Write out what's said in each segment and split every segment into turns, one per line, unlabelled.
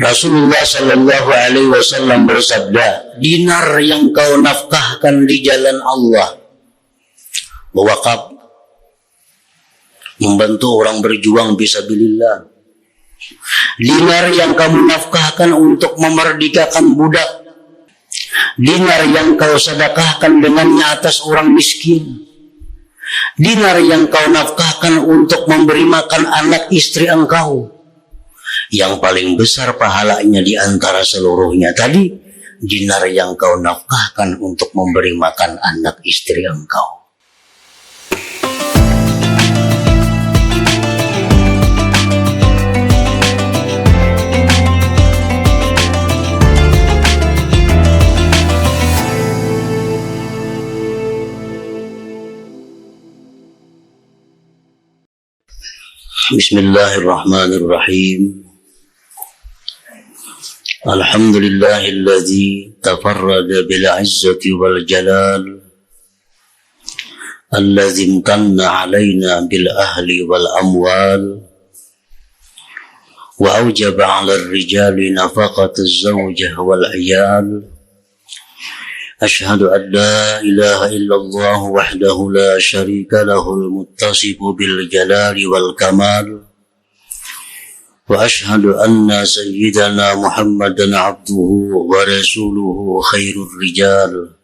Rasulullah Shallallahu Alaihi Wasallam bersabda, dinar yang kau nafkahkan di jalan Allah, berwakaf, membantu orang berjuang fisabilillah. Dinar yang kamu nafkahkan untuk memerdekakan budak, dinar yang kau sedekahkan dengannya atas orang miskin, dinar yang kau nafkahkan untuk memberi makan anak istri engkau, yang paling besar pahalanya di antara seluruhnya tadi, dinar yang kau nafkahkan untuk memberi makan anak istri engkau. Bismillahirrahmanirrahim. Alhamdulillahilladzi tafarrada bil izzati wal jalal, alladzi imtanna alaina bil ahli wal amwal, wa awjaba 'ala ar-rijali nafaqata az-zawjah wal 'iyal. Ashhadu an la ilaha illallah wahdahu la syarika lahul muttasifu bil jalali wal kamal. Wa ashhadu anna sayyidana Muhammadan abduhu wa rasuluhu khairur rijal.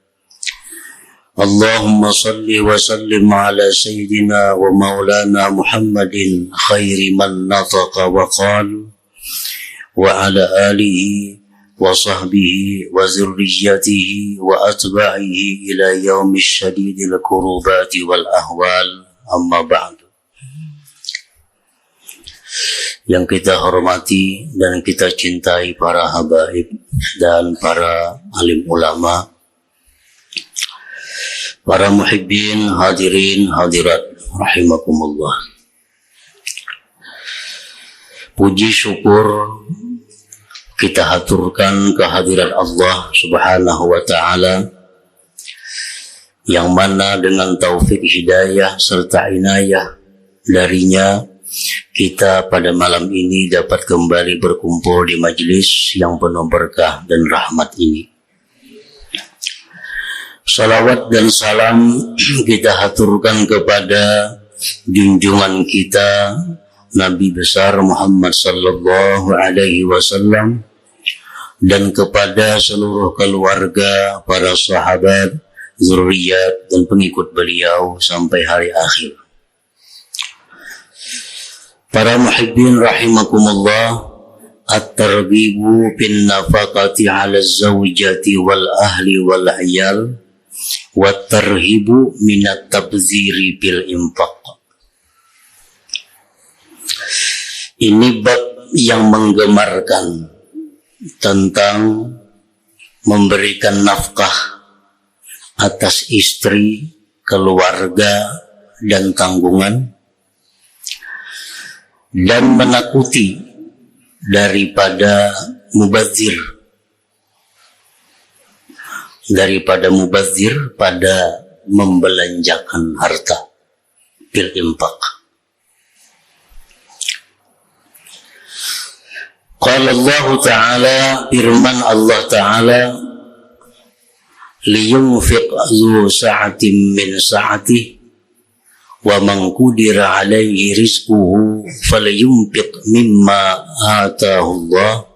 Allahumma salli wa sallim ala sayyidina wa maulana Muhammadin khairi man nataqa wa qala, wa ala alihi wa sahbihi wa zurriyatihi wa atba'ihi ila yaumis syadidil kurubati wal ahwal, amma ba'du. Yang kita hormati dan kita cintai para habaib dan para alim ulama, para muhibbin, hadirin, hadirat rahimakumullah. Puji syukur kita haturkan kehadiran Allah Subhanahu wa ta'ala, yang mana dengan taufik hidayah serta inayah darinya, kita pada malam ini dapat kembali berkumpul di majlis yang penuh berkah dan rahmat ini. Salawat dan salam kita haturkan kepada junjungan kita Nabi besar Muhammad sallallahu alaihi wasallam, dan kepada seluruh keluarga, para sahabat, zuriyat dan pengikut beliau sampai hari akhir. Para muhibbin rahimakumullah, at-targhibu bin nafaqati 'ala az-zawjati wal ahli wal 'iyal, wa tarhibu min at-tabziri bil infaq. Ini bab yang menggemarkan tentang memberikan nafkah atas istri, keluarga, dan tanggungan, dan menakuti daripada mubazir pada membelanjakan harta bil infaq. Qala Allah Ta'ala, firman Allah Ta'ala, liyunfiq zu sa'atin min sa'atih, wa man qudira alaihi rizquhu falyunfiq mimma ataahu Allah,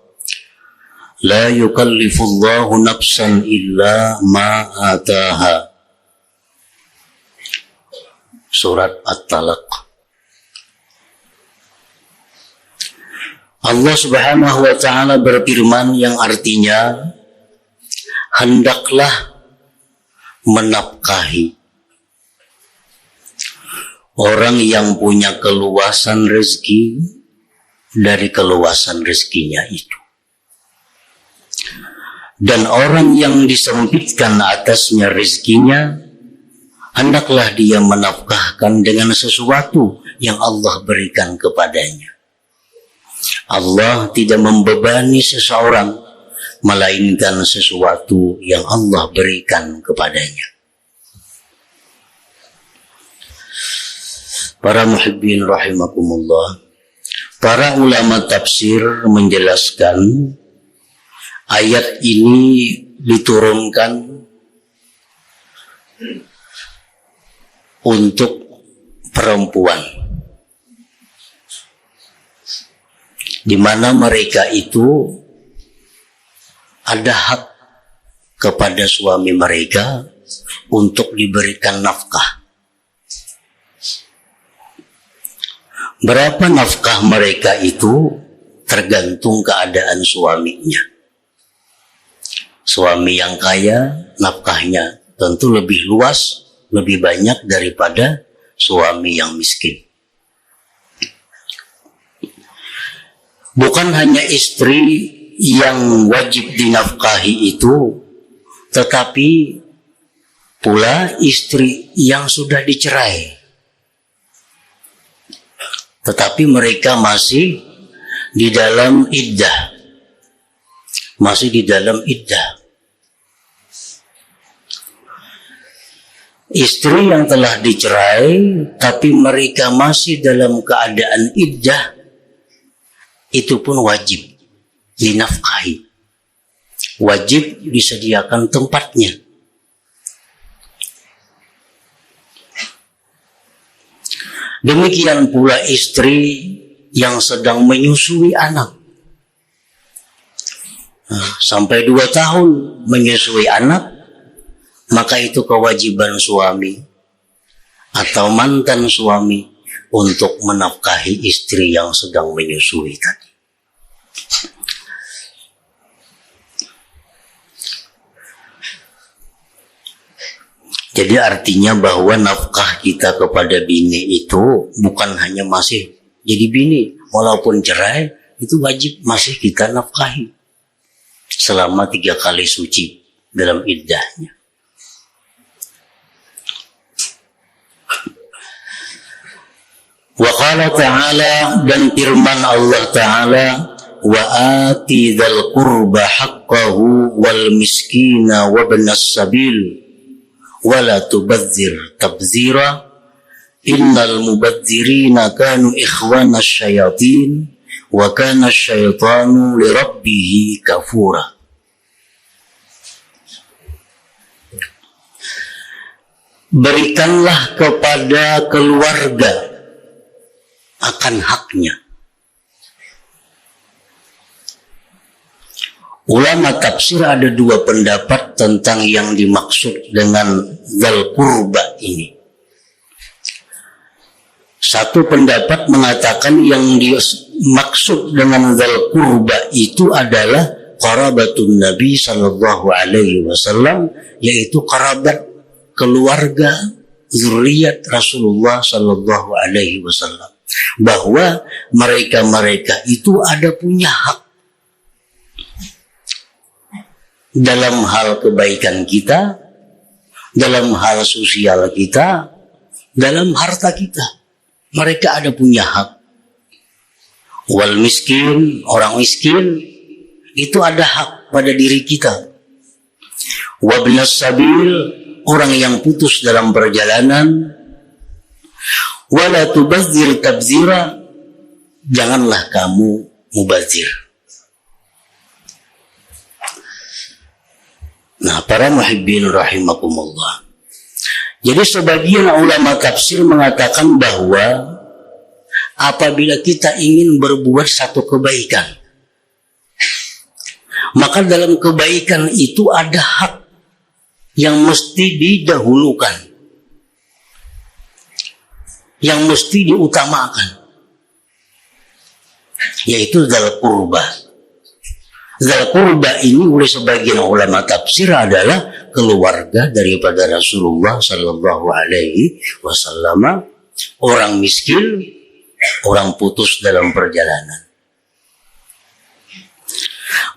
la yukallifullahu nafsan illa ma ataaha. Surat At-Talaq. Allah Subhanahu wa ta'ala berfirman yang artinya, hendaklah menafkahi orang yang punya keluasan rezeki dari keluasan rezekinya itu, dan orang yang disempitkan atasnya rezekinya, hendaklah dia menafkahkan dengan sesuatu yang Allah berikan kepadanya. Allah tidak membebani seseorang, melainkan sesuatu yang Allah berikan kepadanya. Para muhibbin rahimakumullah, Para ulama tafsir menjelaskan ayat ini diturunkan untuk perempuan, di mana mereka itu ada hak kepada suami mereka untuk diberikan nafkah. Berapa nafkah mereka itu tergantung keadaan suaminya. Suami yang kaya, nafkahnya tentu lebih luas, lebih banyak daripada suami yang miskin. Bukan hanya istri yang wajib dinafkahi itu, tetapi pula istri yang sudah dicerai, tetapi mereka masih di dalam iddah. Masih di dalam iddah. Istri yang telah dicerai, tapi mereka masih dalam keadaan iddah, itu pun wajib dinafkahi. Wajib disediakan tempatnya. Demikian pula istri yang sedang menyusui anak. Sampai 2 tahun menyusui anak, maka itu kewajiban suami atau mantan suami untuk menafkahi istri yang sedang menyusui tadi. Jadi artinya bahwa nafkah kita kepada bini itu bukan hanya masih jadi bini, walaupun cerai itu wajib masih kita nafkahi selama 3 kali suci dalam iddahnya. Wa qala ta'ala, dan firman Allah Ta'ala, wa ati dzal qurba haqqahu wal miskina wa ibnas sabil wala tubadzir tabzira innal mubadzirina kanu ikhwana syayatin wa kana syaitanu li rabbih kafura. Berikanlah kepada keluarga akan haknya. Ulama tafsir ada 2 pendapat tentang yang dimaksud dengan dzal qurba ini. Satu pendapat mengatakan yang dimaksud dengan dzal qurba itu adalah qarabatun Nabi sallallahu alaihi wasallam, yaitu kerabat keluarga zuriat Rasulullah sallallahu alaihi wasallam. Bahwa mereka-mereka itu ada punya hak dalam hal kebaikan kita, dalam hal sosial kita, dalam harta kita. Mereka ada punya hak. Wal miskin, orang miskin, itu ada hak pada diri kita. Wabnas sabil, orang yang putus dalam perjalanan. Wala tubadzir tabzira, janganlah kamu mubazir. Nah, para muhibbin rahimakumullah. Jadi sebagian ulama tafsir mengatakan bahwa apabila kita ingin berbuat satu kebaikan, maka dalam kebaikan itu ada hak yang mesti didahulukan, yang mesti diutamakan, yaitu dzal qurba. Dzal qurba ini oleh sebagian ulama tafsir adalah keluarga daripada Rasulullah sallallahu alaihi wasallam, orang miskin, orang putus dalam perjalanan.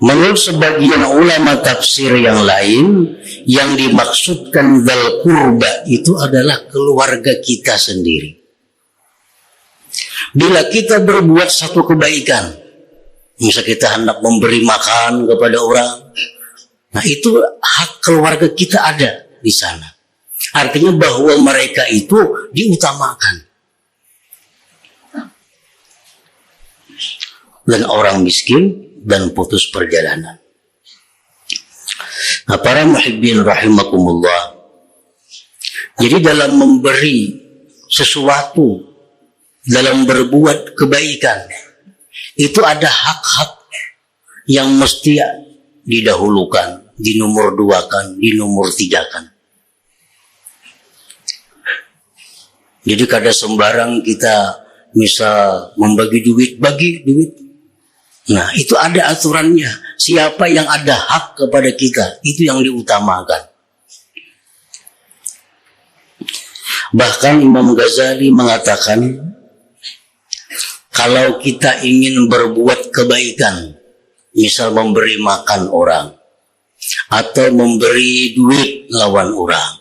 Menurut sebagian ulama tafsir yang lain, yang dimaksudkan dzal qurba itu adalah keluarga kita sendiri. Bila kita berbuat satu kebaikan, misal kita hendak memberi makan kepada orang, nah itu hak keluarga kita ada di sana. Artinya bahwa mereka itu diutamakan. dan orang miskin dan putus perjalanan. Nah, para muhibbin rahimakumullah. Jadi dalam memberi sesuatu, dalam berbuat kebaikan, itu ada hak-hak yang mesti didahulukan, dinomor duakan, dinomor tigakan. Jadi kada sembarang kita misal membagi duit, bagi duit. Nah, itu ada aturannya. Siapa yang ada hak kepada kita, itu yang diutamakan. Bahkan Imam Ghazali mengatakan, kalau kita ingin berbuat kebaikan, misal memberi makan orang, atau memberi duit lawan orang,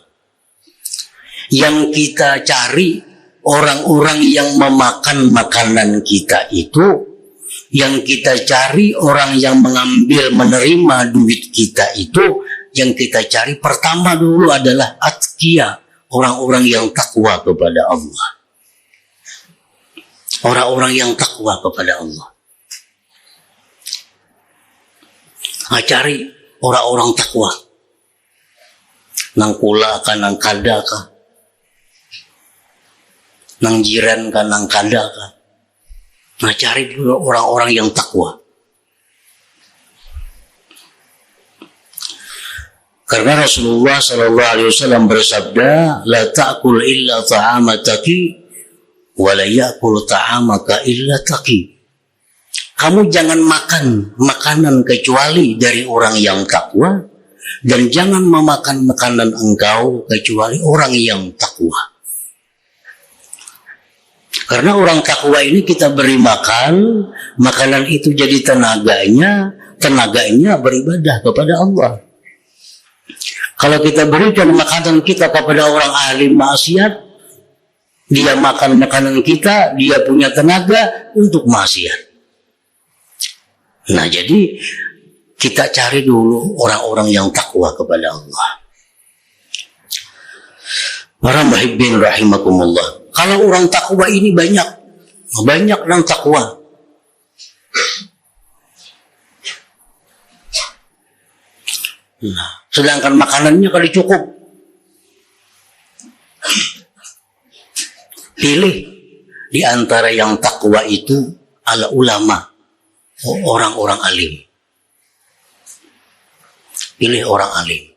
yang kita cari orang-orang yang memakan makanan kita itu, yang kita cari orang yang mengambil menerima duit kita itu, yang kita cari pertama dulu adalah atqiya, orang-orang yang takwa kepada Allah. Orang-orang yang takwa kepada Allah. Nah, cari orang-orang takwa. Nang kula kan, nang kada ka, nang jiran kan, nang kada ka. Nah, cari dulu orang-orang yang takwa. Karena Rasulullah sallallahu alaihi wasallam bersabda, la ta'kul illa ta'ama taqi wa la ya'kul ta'amaka illa taqi. Kamu jangan makan makanan kecuali dari orang yang takwa, dan jangan memakan makanan engkau kecuali orang yang takwa. Karena orang takwa ini kita beri makan, makanan itu jadi tenaganya beribadah kepada Allah. Kalau kita berikan makanan kita kepada orang ahli maksiat, dia makan makanan kita, dia punya tenaga untuk maksiat. Nah, jadi kita cari dulu orang-orang yang takwa kepada Allah. Para muhibbin rahimakumullah. Kalau orang takwa ini banyak orang takwa. Nah, sedangkan makanannya kali cukup. Pilih di antara yang takwa itu ala ulama, orang-orang alim. Pilih orang alim.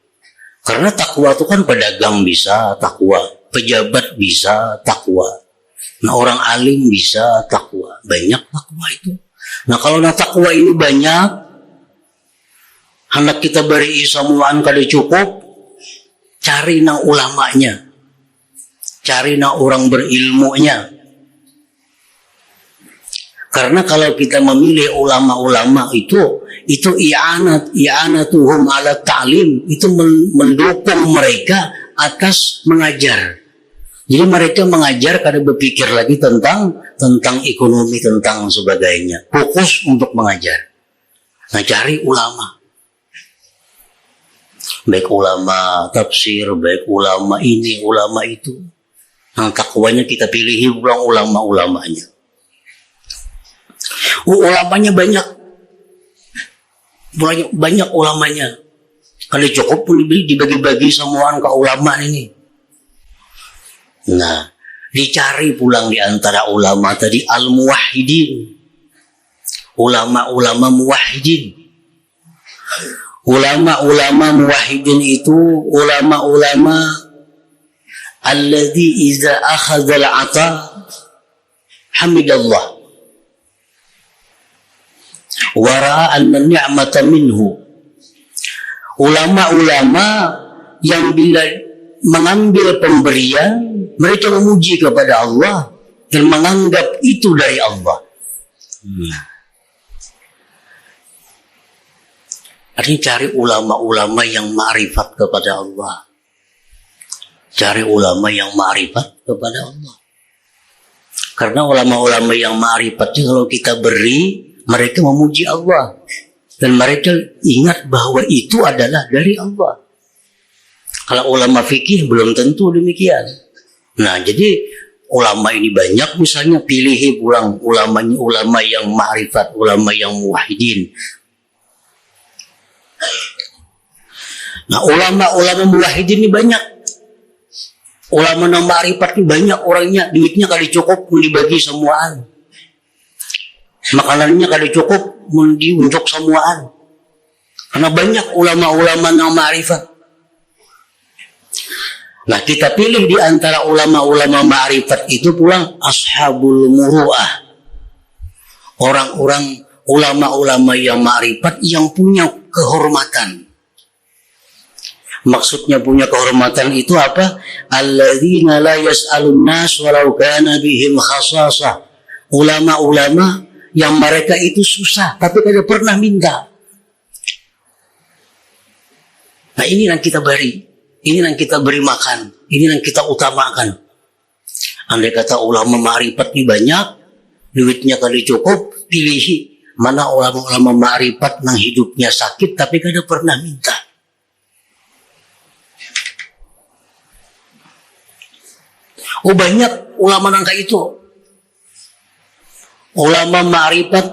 Karena takwa itu kan pedagang bisa takwa, pejabat bisa takwa. Nah, orang alim bisa takwa. Banyak takwa itu. Nah, kalau takwa ini banyak, hendak kita beri samuan kada cukup, cari nang ulamanya. Cari nang orang berilmunya. Karena kalau kita memilih ulama-ulama itu i'anatuhum ala ta'lim, itu mendukung mereka atas mengajar. Jadi mereka mengajar kada berpikir lagi tentang ekonomi, tentang sebagainya. Fokus untuk mengajar. Nah, cari ulama. Baik ulama tafsir, baik ulama ini, ulama itu. Nah, takwanya kita pilih ulang ulama-ulamanya. Ulamanya banyak ulamanya. Kalau cukup pun dibagi-bagi semuaan ke ulama ini. Nah, dicari pulang di antara ulama tadi al-muwahhidin. Ulama-ulama muwahhidin. Ulama-ulama muwahhidin itu ulama-ulama alladzi iza akhadha al-'ata hamidallah. Wara'a anna ni'mata minhu. Ulama-ulama yang bila mengambil pemberian, mereka memuji kepada Allah dan menganggap itu dari Allah. Artinya cari ulama-ulama yang ma'rifat kepada Allah. Cari ulama yang ma'rifat kepada Allah. Karena ulama-ulama yang ma'rifatnya kalau kita beri, mereka memuji Allah. Dan mereka ingat bahwa itu adalah dari Allah. Kalau ulama fikih belum tentu demikian. Nah, jadi ulama ini banyak, misalnya pilih pulang ulama yang ma'rifat, ulama yang muwahhidin. Nah, ulama muwahhidin ini banyak. Ulama yang ma'rifat ini banyak orangnya, duitnya kali cukup dibagi semuaan. Makanannya kali cukup untuk semuaan. Karena banyak ulama-ulama yang ma'rifat. Nah, kita pilih di antara ulama-ulama ma'rifat itu pulang ashabul muru'ah. Orang-orang ulama-ulama yang ma'rifat yang punya kehormatan. Maksudnya punya kehormatan itu apa? Alladzina la yas'alun nas walau kana bihim khasasah. Ulama-ulama yang mereka itu susah tapi tidak pernah minta. Nah, ini yang kita beri. Ini yang kita beri makan. Ini yang kita utamakan. Andai kata ulama ma'rifat ini banyak, duitnya kali cukup, pilih mana ulama-ulama ma'rifat yang hidupnya sakit tapi kada pernah minta. Oh, banyak ulama yang kayak itu. Ulama ma'rifat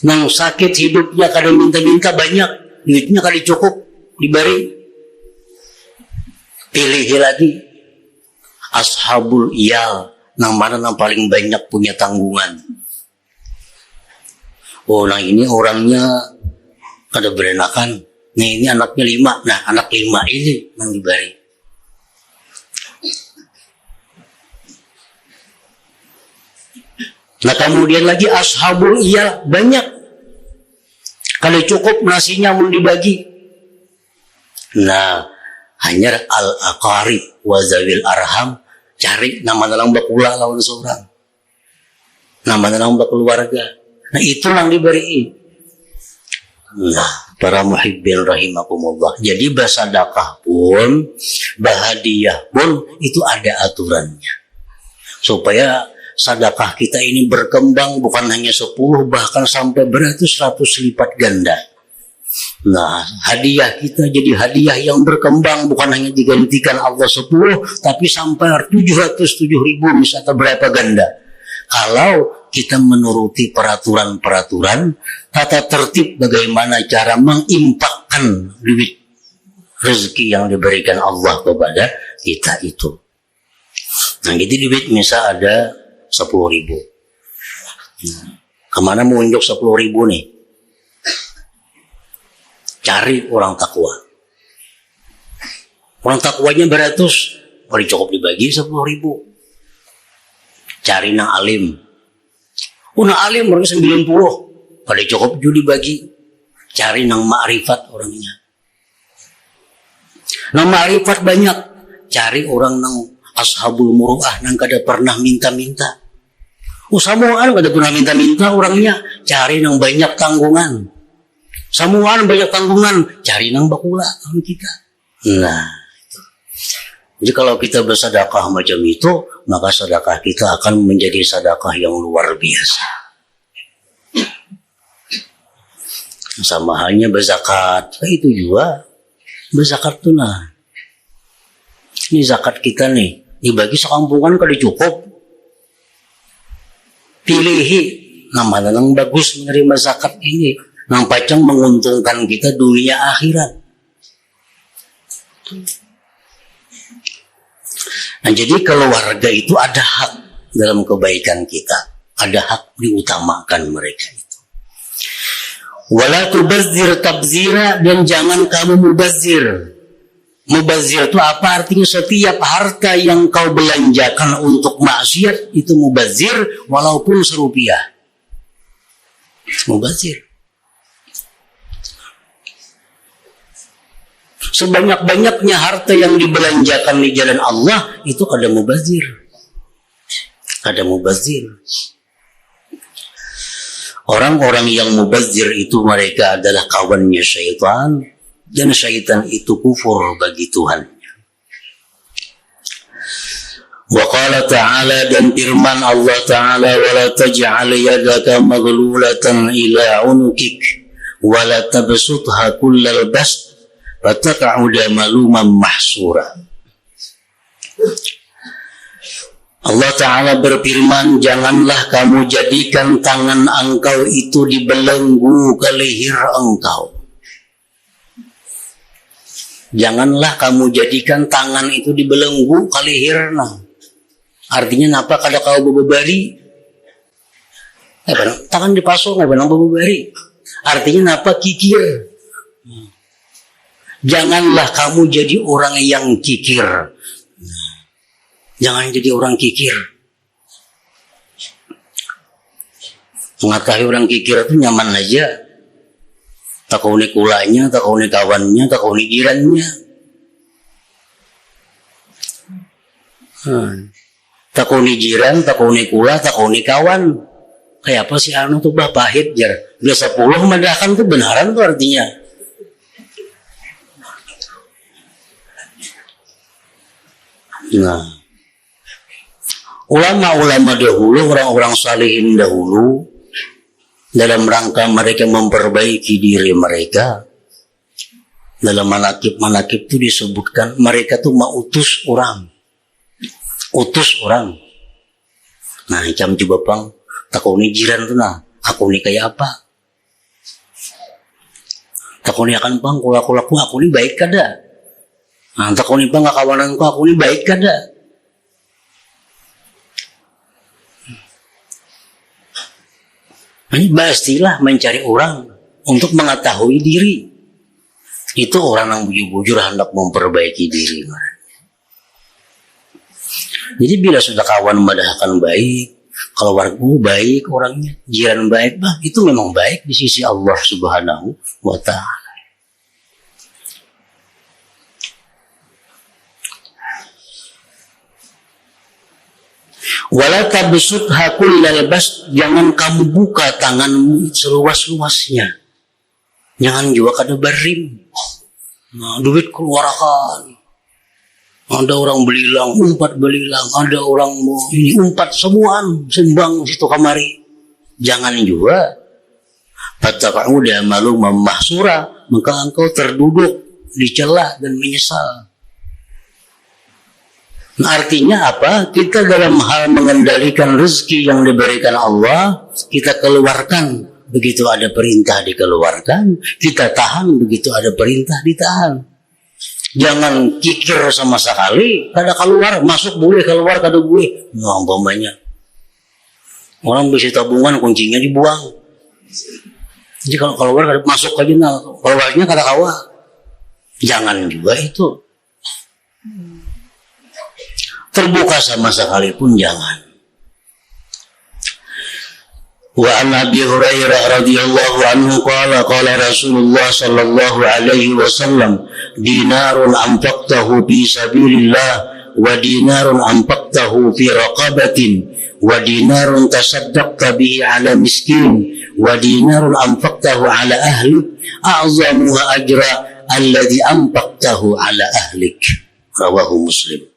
yang sakit hidupnya kada minta-minta banyak, duitnya kali cukup. Diberi. Pilih lagi ashabul iyal, yang mana yang paling banyak punya tanggungan. Oh, nah ini orangnya kada berenakan. Nah, ini anaknya 5. Nah, anak 5 ini yang diberi. Nah, kemudian lagi ashabul iyal banyak. Kalau cukup nasinya mau dibagi. Nah, hanya al-aqarib wa zawil arham, cari nama dalam bakula lawan seorang. Nama dalam keluarga. Nah, itu yang diberi. Nah, para muhibbin rahimakumullah. Jadi bersedekah pun, berhadiah pun itu ada aturannya. Supaya sedekah kita ini berkembang bukan hanya 10 bahkan sampai beratus-ratus lipat ganda. Nah, hadiah kita jadi hadiah yang berkembang, bukan hanya digantikan Allah 10, tapi sampai 707.000 misalnya berapa ganda. Kalau kita menuruti peraturan-peraturan, tata tertib bagaimana cara mengimpakkan duit rezeki yang diberikan Allah kepada kita itu. Nah, jadi duit misal ada 10.000. Nah, kemana mau unjuk 10.000 nih? Cari orang takwa. Orang takwanya beratus, paling cukup dibagi 10.000. Cari nang alim. Nang alim orangnya 90, paling cukup juga dibagi. Cari nang ma'rifat orangnya. Nang ma'rifat banyak. Cari orang nang ashabul muru'ah nang kada pernah minta-minta. Samuan kada pernah minta-minta orangnya. Cari nang banyak tanggungan. Samuan banyak tanggungan, cari nang bakula tahun kita. Nah, itu. Jadi kalau kita bersedekah macam itu, maka sedekah kita akan menjadi sedekah yang luar biasa. Sama halnya berzakat, itu juga berzakat tuh nah. Ini zakat kita nih, dibagi sekampungan kali cukup. Pilihi nama yang bagus menerima zakat ini. Nang pacang menguntungkan kita dunia akhirat. Nah, jadi keluarga itu ada hak dalam kebaikan kita. Ada hak diutamakan mereka itu. Wala tubazzir tabzira, dan jangan kamu mubazir. Mubazir itu apa artinya? Setiap harta yang kau belanjakan untuk maksiat itu mubazir walaupun serupiah. Mubazir. Sebanyak-banyaknya harta yang dibelanjakan di jalan Allah itu kada mubazir. Kada mubazir. Orang-orang yang mubazir itu mereka adalah kawannya syaitan, dan syaitan itu kufur bagi Tuhannya. Wa qala ta'ala, dan firman Allah Ta'ala, wa la taj'al yadaka maghlulatan ila unukik wa la tabsutha kullal bast fataqa'uda maluman mahsura. Allah Ta'ala berfirman, janganlah kamu jadikan tangan engkau itu dibelenggu ke leher engkau. Janganlah kamu jadikan tangan itu dibelenggu ke leherna. Artinya napa kada kau bebebari? Tangan dipasok nggak benang bebebari. Artinya napa kikir? Janganlah kamu jadi orang yang kikir. Jangan jadi orang kikir. Mengetahui orang kikir itu nyaman aja. Takuni kulanya, takuni kawannya, takuni jirannya. Takuni jiran, takuni kula, takuni kawan. Kayak apa sih anu tuh bah pahit jar. Udah 10 madakan tuh benaran tuh artinya. Nah, ulama-ulama dahulu, orang-orang salihin dahulu, dalam rangka mereka memperbaiki diri mereka, dalam manakib itu disebutkan mereka tuh mau utus orang. Nah, jam coba bang, takuni jiran tuh nah, aku ini kayak apa? Takuni akan bang, kulaku aku ini baik kada? Nah, takuni bang kawananku aku ini baik kada? Ini pastilah mencari orang untuk mengetahui diri. Itu orang yang bujur-bujur hendak memperbaiki diri. Jadi bila sudah kawan madahkan baik, keluarga baik orangnya, jiran baik, bah, itu memang baik di sisi Allah Subhanahu wa Ta'ala. Wala tabsutha kullal bast, jangan kamu buka tanganmu seluas-luasnya. Jangan juga kada barim. Nah, duit keluarkan. Ada orang belilang, umpat belilang, ada orang mau ini umpat semuaan sembang situ kamari. Jangan juga. Fatakau dia malu memahsura, maka engkau terduduk, dicela dan menyesal. Nah, artinya apa? Kita dalam hal mengendalikan rezeki yang diberikan Allah, kita keluarkan. Begitu ada perintah dikeluarkan, kita tahan. Begitu ada perintah ditahan. Jangan kikir sama sekali. Kada keluar, masuk boleh, keluar kada boleh. Nah, umpamanya orang bisa tabungan, kuncinya dibuang. Jadi kalau keluar kada masuk aja, nah, keluarnya kada kawa. Jangan juga itu. Terbuka sama sekali pun jangan. Wa an Abi Hurairah radhiyallahu anhu qala Rasulullah sallallahu alaihi wasallam, dinarun anfaqtahu fi sabilillah wa dinarun anfaqtahu fi raqabatin wa dinarun tasaddaqta bihi ala miskin wa dinarun anfaqtahu ala ahlik a'zamuha ajra alladhi anfaqtahu ala ahlik. Rawahu Muslim.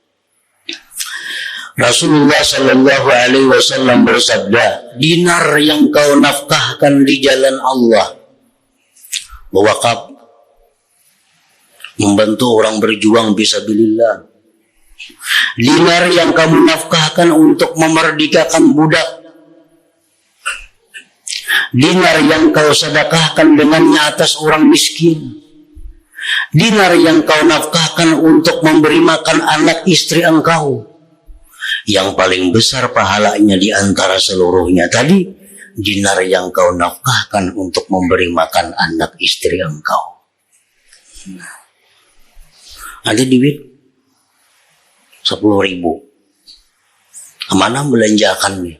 Rasulullah Shallallahu Alaihi Wasallam bersabda, dinar yang kau nafkahkan di jalan Allah, berwakaf, membantu orang berjuang fisabilillah. Dinar yang kamu nafkahkan untuk memerdekakan budak, dinar yang kau sedekahkan dengannya atas orang miskin, dinar yang kau nafkahkan untuk memberi makan anak istri engkau. Yang paling besar pahalanya di antara seluruhnya tadi, dinar yang kau nafkahkan untuk memberi makan anak istri engkau. Ada duit 10.000, kemana belanjakan nih?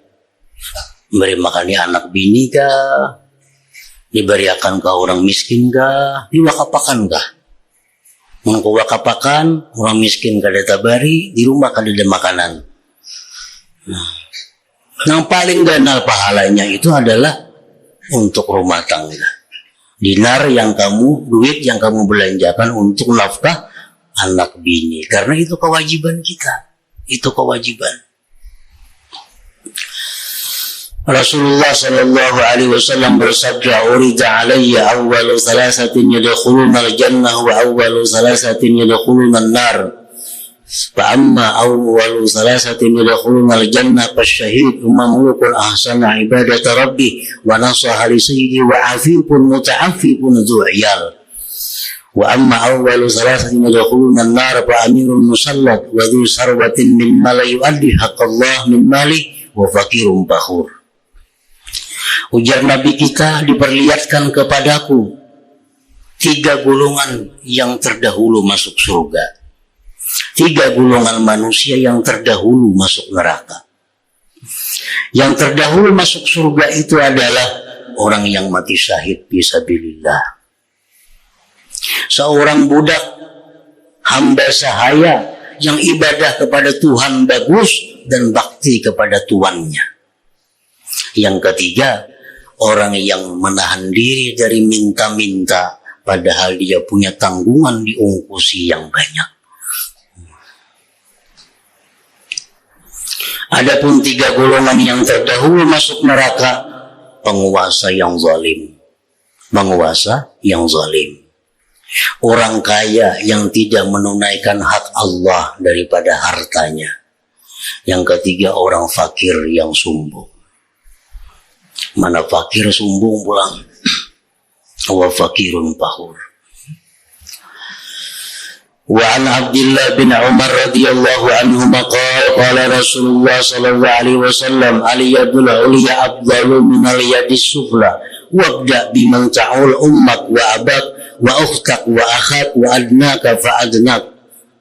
Beri makan anak bini kah? Diberiakan ke orang miskin kah? Diwakapakan kah? Mengwakapakan orang miskin kada tabari, di rumah kada ada makanan. Nah, yang paling ganal pahalanya itu adalah untuk rumah tangga. Dinar yang kamu, duit yang kamu belanjakan untuk nafkah anak bini. Karena itu kewajiban kita. Itu kewajiban. Rasulullah sallallahu alaihi wasallam bersabda, "Urida alayya awwalu thalathatin yadkhuluna al-jannah wa awwalu thalathatin yadkhuluna an-nar." Fa amma awwalu thalathatin yadkhuluna al-jannah fasyahid mamlukun ahsana ibadata rabbi wa nasaha li sayyidi wa afifun muta'affifun dzu'yal. Wa amma awwalu thalathatin yadkhuluna an-nar fa amirun musallat wa dhu sarwatin min mala yu'addi haqqallah min mali wa fakirun bakhur. Ujar Nabi kita, diperlihatkan kepadaku 3 golongan yang terdahulu masuk surga, 3 golongan manusia yang terdahulu masuk neraka. Yang terdahulu masuk surga itu adalah orang yang mati syahid fisabilillah. Seorang budak hamba sahaya yang ibadah kepada Tuhan bagus dan bakti kepada tuannya. Yang ketiga, orang yang menahan diri dari minta-minta padahal dia punya tanggungan diungkusi yang banyak. Adapun 3 golongan yang terdahulu masuk neraka, penguasa yang zalim. Penguasa yang zalim. Orang kaya yang tidak menunaikan hak Allah daripada hartanya. Yang ketiga, orang fakir yang sombong. Mana fakir sombong pulang? Wa fakirun bakhur. Wa an Abdullah bin Umar radhiyallahu anhu qala Rasulullah sallallahu alaihi wasallam al-yadul ulya afdalu min al-yadis sufla wabda biman ta'ul ummak wa abak wa ukhtak wa akhak wa adnaka fa adnak.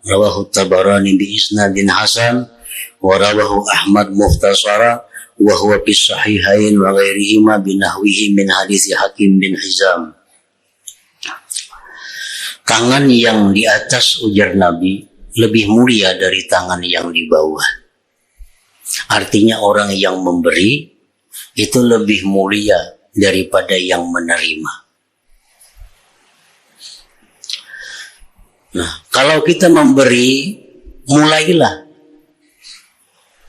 Rawahu Tabarani bi isnadin hasan wa rawahu Ahmad mukhtasara wa huwa bis sahihain wa ghairihima binahwihi min hadits Hakim bin Hizam. Tangan yang di atas, ujar Nabi, lebih mulia dari tangan yang di bawah. Artinya orang yang memberi itu lebih mulia daripada yang menerima. Nah, kalau kita memberi, mulailah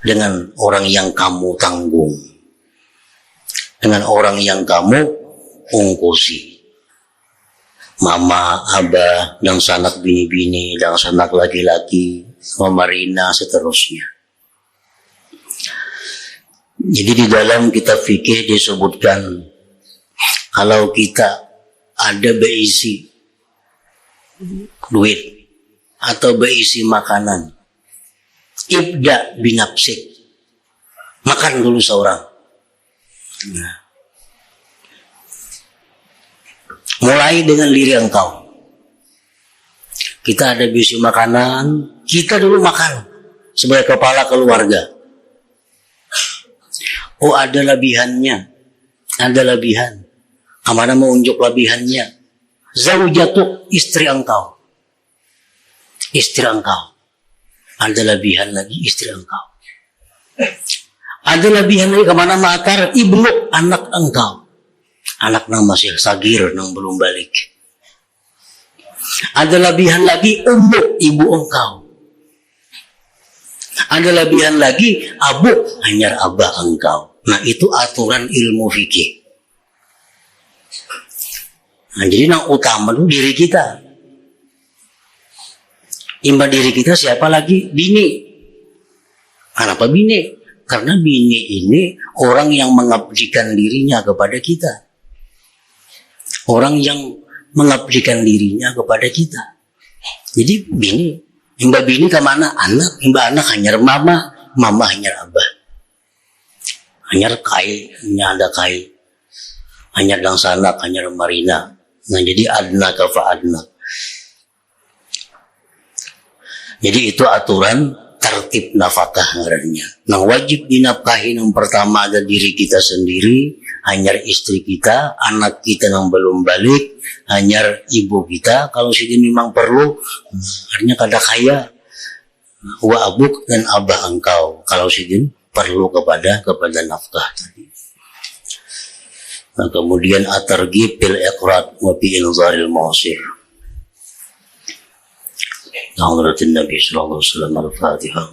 dengan orang yang kamu tanggung, dengan orang yang kamu ungkusi. Mama, abah, dan sanak bini-bini, dan sanak laki-laki, Mama Rina, seterusnya. Jadi di dalam kitab fikih disebutkan, kalau kita ada berisi duit atau berisi makanan, ibda binapsik, makan dulu seorang. Nah, mulai dengan diri engkau. Kita ada berisi makanan, kita dulu makan sebagai kepala keluarga. Oh, ada lebihannya, ada lebihan. Kemana mau unjuk lebihannya? Zaujatu, istri engkau. Istri engkau. Ada lebihan lagi, istri engkau. Ada lebihan lagi kemana matar? Ibnu, anak engkau. Anak nang masih sagir, nang belum balik. Ada lebihan lagi ummu, ibu engkau. Ada lebihan lagi abu, hanyar abah engkau. Nah, itu aturan ilmu fikih. Nah, jadi yang utama itu diri kita. Imba diri kita siapa lagi? Bini. Kenapa bini? Karena bini ini orang yang mengabdikan dirinya kepada kita. Orang yang mengabdikan dirinya kepada kita. Jadi bini, imba bini kemana? Anak, imba anak hanyar mama, mama hanyar abah. Hanyar kai, hanya ada kai. Hanyar dang sanak, hanyar marina. Nah, jadi adna kafa adna. Jadi itu aturan tertib nafkah ngarannya. Nah, wajib dinafkahi yang pertama ada diri kita sendiri, hanyar istri kita, anak kita yang belum balik, hanyar ibu kita. Kalau sidin memang perlu, artinya kada kaya, wa abuk dan abah engkau. Kalau sidin perlu kepada nafkah tadi. Nah, kemudian at-targhib bil iqrad wa bi inzaril mu'sir. Hadratin Nabi sallallahu alaihi wasallam al-Fatihah.